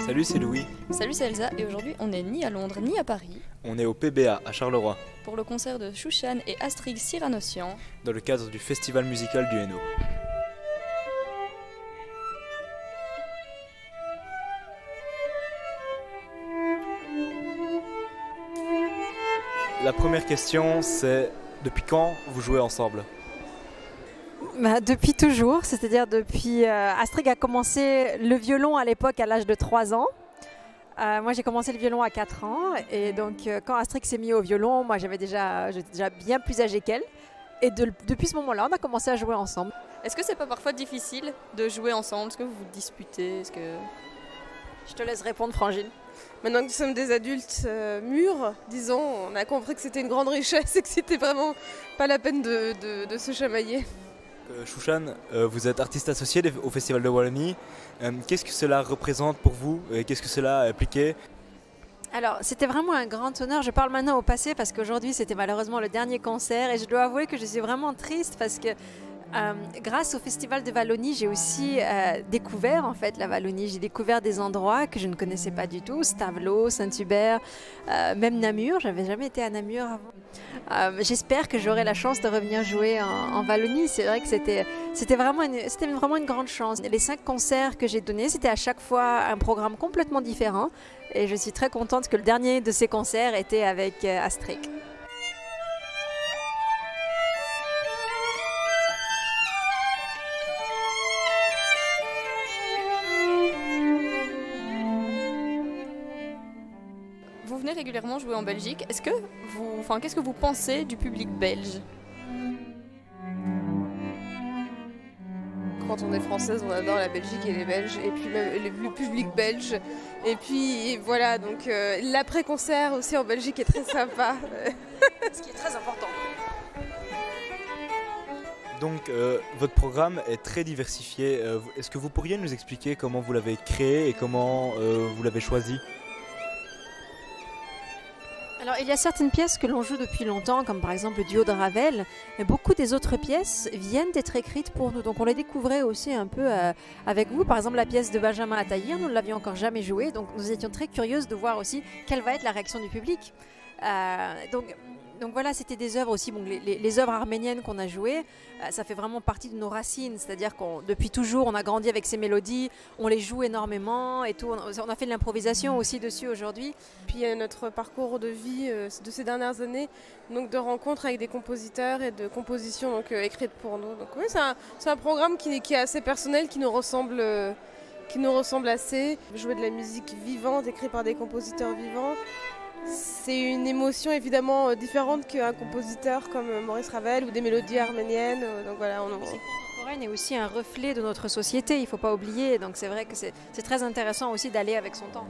Salut, c'est Louis. Salut, c'est Elsa et aujourd'hui on n'est ni à Londres ni à Paris On est au PBA à Charleroi, pour le concert de Shushan et Astrid Cyranossian dans le cadre du festival musical du Hainaut. La première question, c'est depuis quand vous jouez ensemble? Depuis toujours, c'est-à-dire depuis... Astrid a commencé le violon à l'époque à l'âge de 3 ans. Moi j'ai commencé le violon à 4 ans et donc quand Astrid s'est mis au violon, moi j'étais déjà bien plus âgée qu'elle. Et depuis ce moment-là, on a commencé à jouer ensemble. Est-ce que c'est pas parfois difficile de jouer ensemble? Est-ce que vous vous disputez? Je te laisse répondre, Frangine. Maintenant que nous sommes des adultes mûrs, disons, on a compris que c'était une grande richesse et que c'était vraiment pas la peine de se chamailler. Shushan, vous êtes artiste associé au Festival de Wallonie. Qu'est-ce que cela représente pour vous et qu'est-ce que cela a impliqué? Alors, c'était vraiment un grand honneur. Je parle maintenant au passé parce qu'aujourd'hui, c'était malheureusement le dernier concert et je dois avouer que je suis vraiment triste parce que grâce au Festival de Wallonie, j'ai aussi découvert en fait la Wallonie. J'ai découvert des endroits que je ne connaissais pas du tout, Stavelot, Saint-Hubert, même Namur. J'avais jamais été à Namur avant. J'espère que j'aurai la chance de revenir jouer en Wallonie. C'est vrai que c'était vraiment une grande chance. Les 5 concerts que j'ai donnés, c'était à chaque fois un programme complètement différent. Et je suis très contente que le dernier de ces concerts était avec Astrid. Vous venez régulièrement jouer en Belgique. Qu'est-ce que vous pensez du public belge? Quand on est française, on adore la Belgique et les Belges, et puis même le public belge. Et puis voilà, donc l'après-concert aussi en Belgique est très sympa. Ce qui est très important. Donc, votre programme est très diversifié. Est-ce que vous pourriez nous expliquer comment vous l'avez créé et comment vous l'avez choisi? Alors, il y a certaines pièces que l'on joue depuis longtemps, comme par exemple le duo de Ravel, mais beaucoup des autres pièces viennent d'être écrites pour nous. Donc, on les découvrait aussi un peu avec vous. Par exemple, la pièce de Benjamin Attahir, nous ne l'avions encore jamais jouée, donc nous étions très curieuses de voir aussi quelle va être la réaction du public. Donc voilà, c'était des œuvres aussi, les œuvres arméniennes qu'on a jouées, ça fait vraiment partie de nos racines, c'est-à-dire que depuis toujours on a grandi avec ces mélodies, on les joue énormément et tout, on a fait de l'improvisation aussi dessus aujourd'hui. Puis il y a notre parcours de vie de ces dernières années, donc de rencontres avec des compositeurs et de compositions donc, écrites pour nous. Donc oui, c'est un programme qui est assez personnel, qui nous ressemble assez. Jouer de la musique vivante, écrite par des compositeurs vivants. C'est une émotion évidemment différente qu'un compositeur comme Maurice Ravel ou des mélodies arméniennes. Donc voilà, La musique contemporaine est aussi un reflet de notre société, il ne faut pas oublier. Donc c'est vrai que c'est très intéressant aussi d'aller avec son temps.